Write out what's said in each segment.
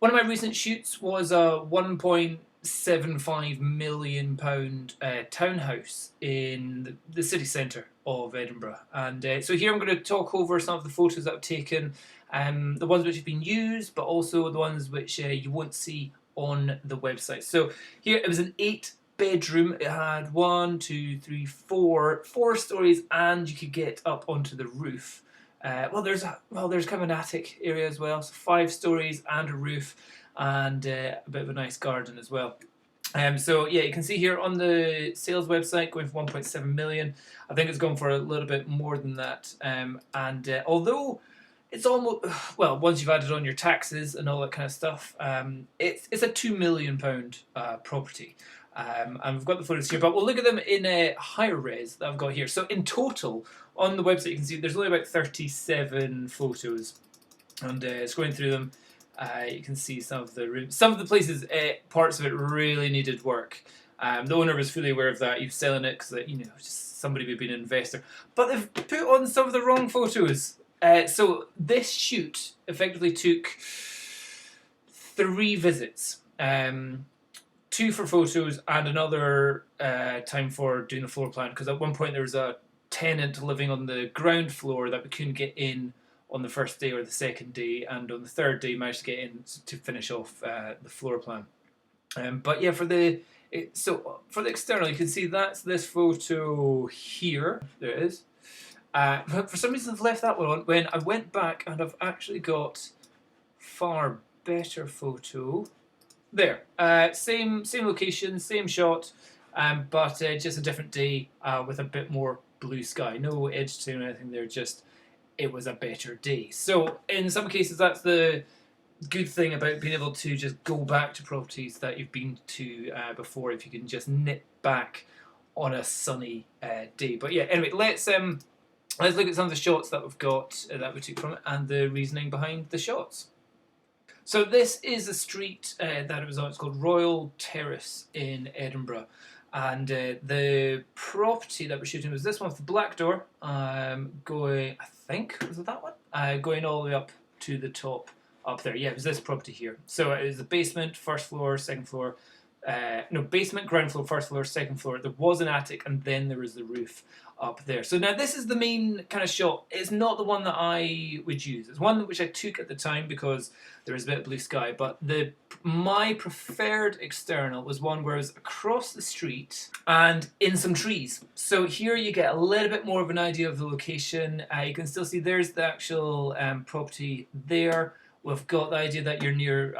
One of my recent shoots was a £1.75 million townhouse in the city centre of Edinburgh. And so here I'm going to talk over some of the photos that I've taken, the ones which have been used, but also the ones which you won't see on the website. So here it was an 8-bedroom. It had four stories, and you could get up onto the roof. There's kind of an attic area as well, so 5 stories and a roof, and a bit of a nice garden as well. So yeah, you can see here on the sales website going for 1.7 million. I think it's gone for a little bit more than that. Although it's almost once you've added on your taxes and all that kind of stuff, it's a £2 million property. And we've got the photos here, but we'll look at them in a higher res that I've got here. So in total, on the website, you can see there's only about 37 photos, and scrolling through them, you can see some of the rooms. Some of the places, parts of it really needed work. The owner was fully aware of that. He was selling it because, just somebody would be an investor. But they've put on some of the wrong photos. So this shoot effectively took 3 visits. 2 for photos and another time for doing the floor plan, because at one point there was a tenant living on the ground floor that we couldn't get in on the first day or the second day, and on the third day managed to get in to finish off the floor plan. But yeah, for the external, you can see that's this photo here. There it is. But for some reason I've left that one on. When I went back, and I've actually got far better photo. There, same location, same shot, but just a different day with a bit more blue sky. No edge to anything there, just it was a better day. So in some cases, that's the good thing about being able to just go back to properties that you've been to before, if you can just nip back on a sunny day. But yeah, anyway, let's look at some of the shots that we've got that we took from it and the reasoning behind the shots. So this is a street that it was on. It's called Royal Terrace in Edinburgh. And the property that we're shooting was this one with the black door, going, I think, was it that one? Going all the way up to the top up there. Yeah, it was this property here. So it was the basement, first floor, second floor. Basement, ground floor, first floor, second floor. There was an attic, and then there was the roof up there. So now this is the main kind of shot. It's not the one that I would use. It's one which I took at the time because there was a bit of blue sky. But my preferred external was one where it was across the street and in some trees. So here you get a little bit more of an idea of the location. You can still see there's the actual property there. We've got the idea that you're near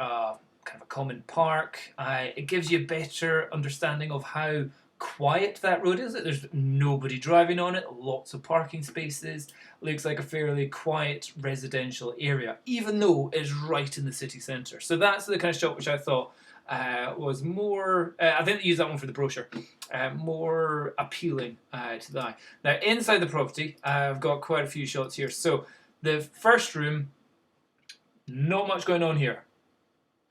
kind of a common park. It gives you a better understanding of how quiet that road is. There's nobody driving on it, lots of parking spaces. Looks like a fairly quiet residential area, even though it's right in the city centre. So that's the kind of shot which I thought was more, I think they used that one for the brochure, more appealing to the eye. Now inside the property, I've got quite a few shots here. So the first room, not much going on here.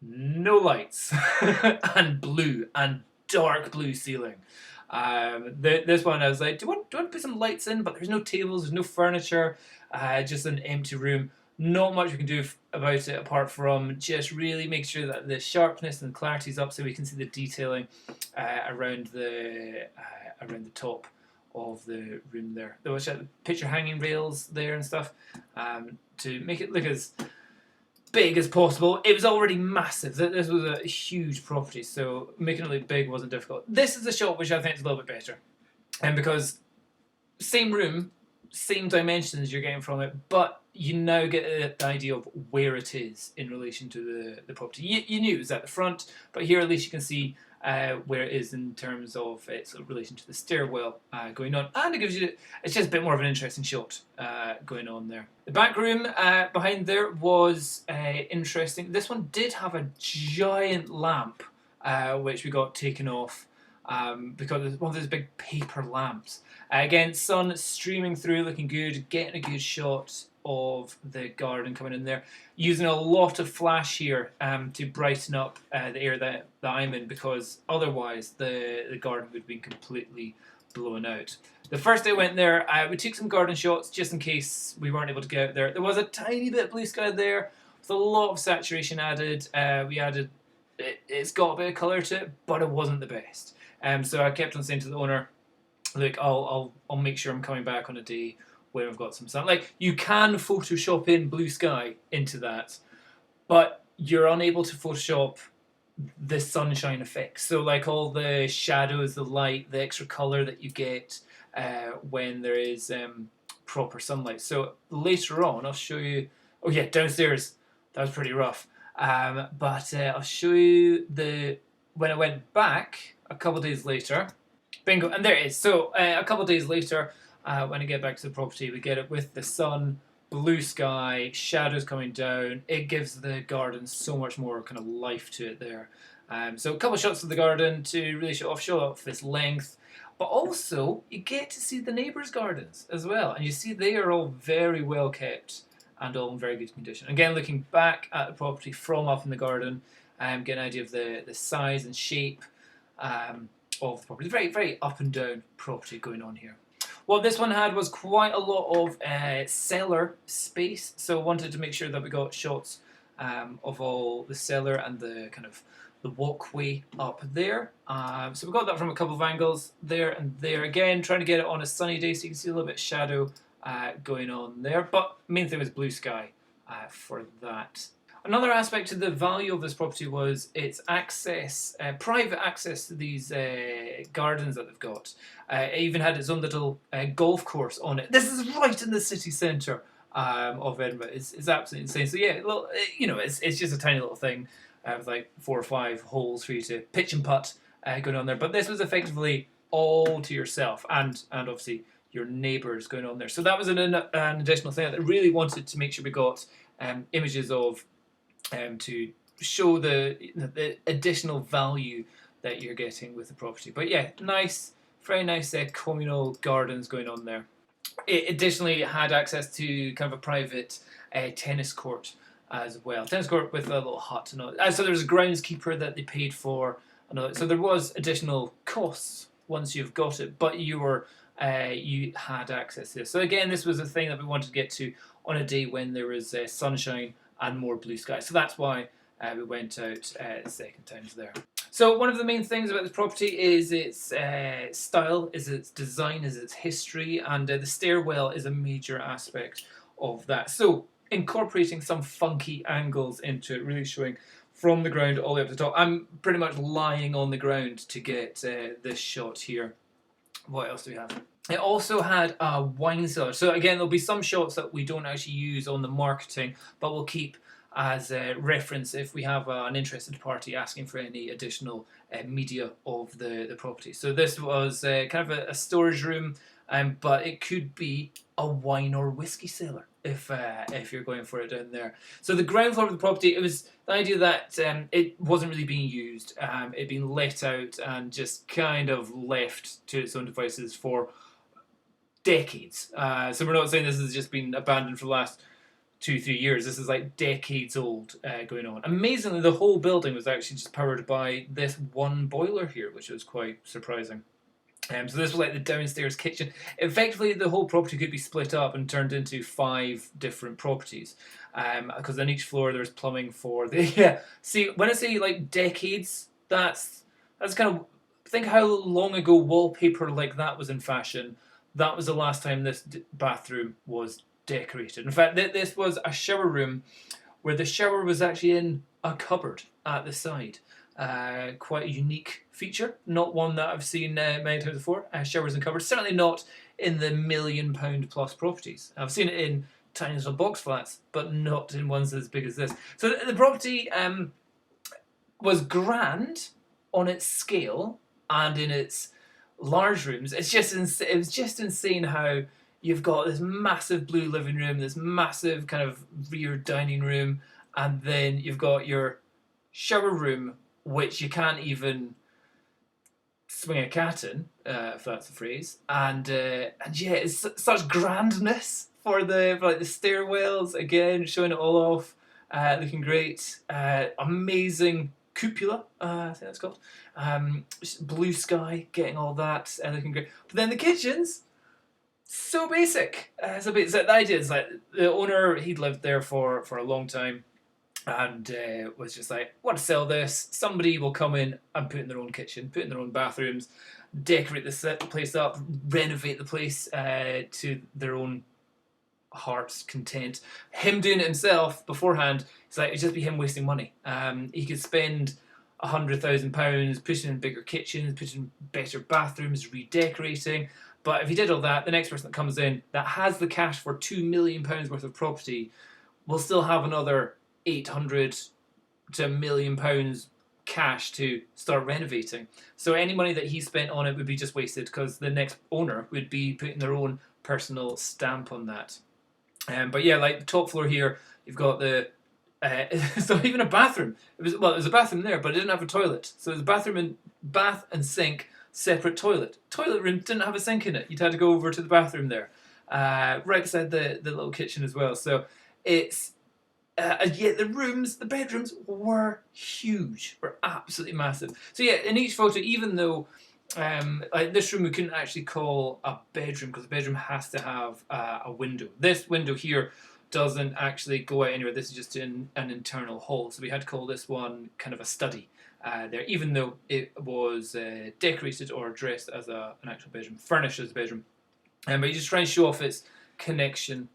No lights and blue and dark blue ceiling. This one I was like, do you want to put some lights in? But there's no tables, there's no furniture, just an empty room. Not much we can do about it apart from just really make sure that the sharpness and clarity is up so we can see the detailing around the top of the room there. There was picture hanging rails there and stuff to make it look as big as possible. It was already massive. This was a huge property, so making it look big wasn't difficult. This is a shot which I think is a little bit better, and because same room, same dimensions you're getting from it, but you now get the idea of where it is in relation to the property. You knew it was at the front, but here at least you can see where it is in terms of its relation to the stairwell going on, and it gives you, it's just a bit more of an interesting shot going on there. The back room behind there was interesting. This one did have a giant lamp which we got taken off because it's one of those big paper lamps. Again, sun streaming through, looking good, getting a good shot of the garden coming in there, using a lot of flash here to brighten up the area that I'm in, because otherwise the garden would have been completely blown out. The first day I went there, we took some garden shots just in case we weren't able to get out there. There was a tiny bit of blue sky there, with a lot of saturation added. We added it's got a bit of colour to it, but it wasn't the best. So I kept on saying to the owner, look, I'll make sure I'm coming back on a day where I've got some sun. Like, you can Photoshop in blue sky into that, but you're unable to Photoshop the sunshine effects. So like all the shadows, the light, the extra color that you get when there is proper sunlight. So later on, I'll show you. Oh yeah, downstairs that was pretty rough. But I'll show you when I went back a couple days later. Bingo, and there it is. So a couple days later, when I get back to the property, we get it with the sun, blue sky, shadows coming down. It gives the garden so much more kind of life to it there. So a couple of shots of the garden to really show off its length, but also you get to see the neighbours' gardens as well, and you see they are all very well kept and all in very good condition. Again, looking back at the property from up in the garden, get an idea of the size and shape of the property. Very, very up and down property going on here. What this one had was quite a lot of cellar space, so I wanted to make sure that we got shots of all the cellar and the kind of the walkway up there. So we got that from a couple of angles there and there. Again, trying to get it on a sunny day so you can see a little bit of shadow going on there. But main thing was blue sky for that. Another aspect to the value of this property was its access, private access to these gardens that they've got. It even had its own little golf course on it. This is right in the city centre of Edinburgh. It's absolutely insane. So yeah, well, it's just a tiny little thing with like 4 or 5 holes for you to pitch and putt going on there. But this was effectively all to yourself and obviously your neighbours going on there. So that was an additional thing that I really wanted to make sure we got images of to show the additional value that you're getting with the property. But yeah, nice, very nice communal gardens going on there. It additionally had access to kind of a private tennis court as well. Tennis court with a little hut and all. So there was a groundskeeper that they paid for. So there was additional costs once you've got it, but you had access to this. So again, this was a thing that we wanted to get to on a day when there was sunshine and more blue sky. So that's why we went out the second time there. So one of the main things about this property is its style, is its design, is its history, and the stairwell is a major aspect of that. So incorporating some funky angles into it, really showing from the ground all the way up to the top. I'm pretty much lying on the ground to get this shot here. What else do we have? It also had a wine cellar. So again, there'll be some shots that we don't actually use on the marketing, but we'll keep as a reference if we have an interested party asking for any additional media of the property. So this was kind of a storage room, but it could be a wine or whiskey cellar if you're going for it down there. So the ground floor of the property, it was the idea that it wasn't really being used. It'd been let out and just kind of left to its own devices for decades. So we're not saying this has just been abandoned for the last 2-3 years. This is like decades old going on. Amazingly, the whole building was actually just powered by this one boiler here, which was quite surprising. So this was like the downstairs kitchen. Effectively, the whole property could be split up and turned into 5 different properties. Because on each floor there's plumbing for the... Yeah, see, when I say like decades, that's kind of... Think how long ago wallpaper like that was in fashion. That was the last time this bathroom was decorated. In fact, this was a shower room where the shower was actually in a cupboard at the side. Quite a unique feature, not one that I've seen many times before. Showers and cupboards, certainly not in the £1 million plus properties. I've seen it in tiny little box flats, but not in ones as big as this. So the property was grand on its scale and in its large rooms. It was just insane how you've got this massive blue living room, this massive kind of rear dining room, and then you've got your shower room, which you can't even swing a cat in, if that's the phrase. And yeah, it's such grandness for the stairwells. Again, showing it all off, looking great. Amazing cupola, I think that's called. Blue sky, getting all that, looking great. But then the kitchens, so basic. So the idea is like the owner, he'd lived there for a long time. and was just like, want to sell this. Somebody will come in and put in their own kitchen, put in their own bathrooms, decorate the place up, renovate the place to their own heart's content. Him doing it himself beforehand, it's like it'd just be him wasting money. He could spend £100,000 putting in bigger kitchens, putting in better bathrooms, redecorating. But if he did all that, the next person that comes in that has the cash for £2 million worth of property will still have another 800 to £1 million cash to start renovating. So any money that he spent on it would be just wasted because the next owner would be putting their own personal stamp on that. But yeah, like the top floor here, you've got the it's not even a bathroom. It was a bathroom there, but it didn't have a toilet. So there's a bath and sink, separate toilet. Toilet room didn't have a sink in it. You'd had to go over to the bathroom there, right beside the little kitchen as well. So it's yeah, the bedrooms were huge, were absolutely massive. So yeah, in each photo, even though like this room we couldn't actually call a bedroom because the bedroom has to have a window. This window here doesn't actually go out anywhere. This is just an internal hall. So we had to call this one kind of a study there, even though it was decorated or dressed as an actual bedroom, furnished as a bedroom. But you just try and show off its connection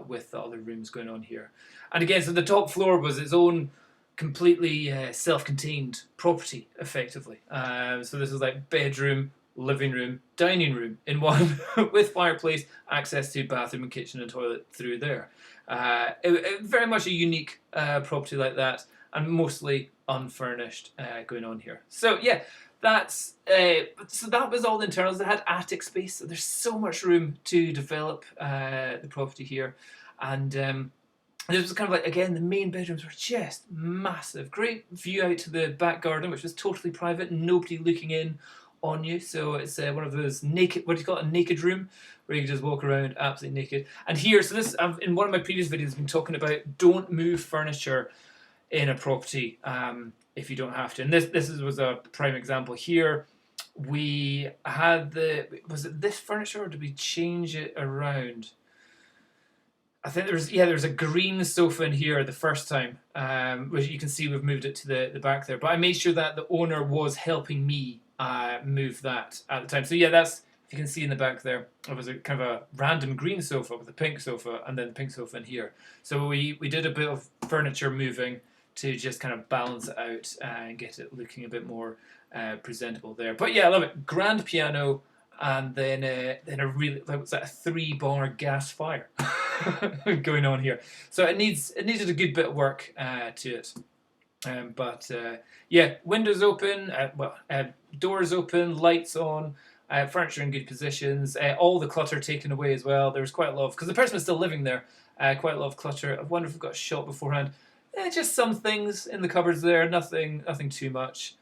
with the other rooms going on here. And again, so the top floor was its own completely self-contained property, effectively. So this is like bedroom, living room, dining room in one with fireplace, access to bathroom and kitchen and toilet through there. Very much a unique property like that, and mostly unfurnished going on here. So yeah, that's so that was all the internals. It had attic space, so there's so much room to develop the property here, and this was kind of like, again, the main bedrooms were just massive. Great view out to the back garden, which was totally private, nobody looking in on you. So it's one of those naked, what do you call it, a naked room, where you can just walk around absolutely naked. And here, so this, in one of my previous videos, I've been talking about don't move furniture in a property if you don't have to. And this was a prime example here. We had was it this furniture or did we change it around? I think there's a green sofa in here the first time, which you can see we've moved it to the back there. But I made sure that the owner was helping me move that at the time. So yeah, that's, if you can see in the back there, it was a kind of a random green sofa with a pink sofa and then the pink sofa in here. So we did a bit of furniture moving to just kind of balance it out and get it looking a bit more presentable there. But yeah, I love it. Grand piano, and then a really, like, what's that, a 3-bar gas fire going on here. So it needed a good bit of work to it. But yeah, windows open, doors open, lights on, furniture in good positions, all the clutter taken away as well. There was quite a lot of, because the person was still living there, quite a lot of clutter. I wonder if we've got a shot beforehand. Just some things in the cupboards there, nothing too much.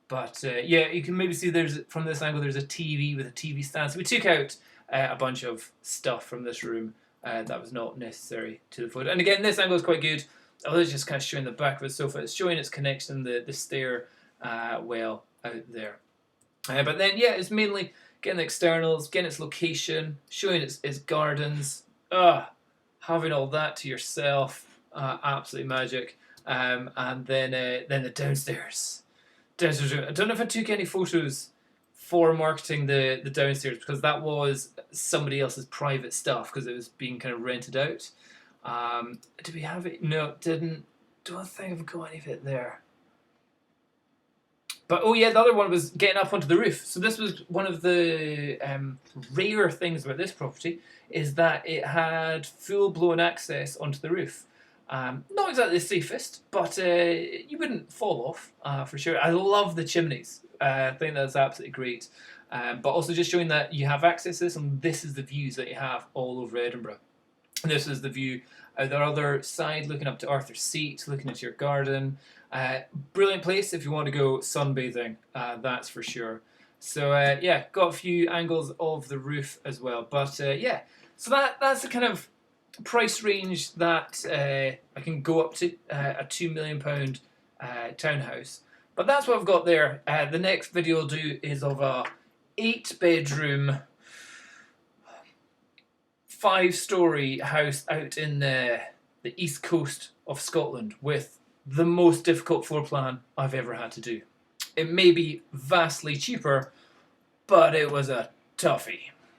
But yeah, you can maybe see from this angle there's a TV with a TV stand. So we took out a bunch of stuff from this room that was not necessary to the photo. And again, this angle is quite good. Although it's just kind of showing the back of the sofa, it's showing its connection, the stair well out there. But then, yeah, it's mainly getting the externals, getting its location, showing its gardens. Having all that to yourself, absolutely magic. And then the downstairs. I don't know if I took any photos for marketing the downstairs because that was somebody else's private stuff because it was being kind of rented out. Did we have it? No, it didn't. Don't think I've got any of it there. But oh yeah, the other one was getting up onto the roof. So this was one of the rare things about this property, is that it had full-blown access onto the roof. Not exactly the safest, but you wouldn't fall off for sure. I love the chimneys. I think that's absolutely great. But also just showing that you have access to this, and this is the views that you have all over Edinburgh. And this is the view out the other side, looking up to Arthur's Seat, looking into your garden. Brilliant place if you want to go sunbathing, that's for sure. So yeah, got a few angles of the roof as well. But yeah, so that's the kind of price range that I can go up to, a £2 million townhouse. But that's what I've got there. The next video I'll do is of a 8-bedroom, 5-story house out in the east coast of Scotland with the most difficult floor plan I've ever had to do. It may be vastly cheaper, but it was a toughie.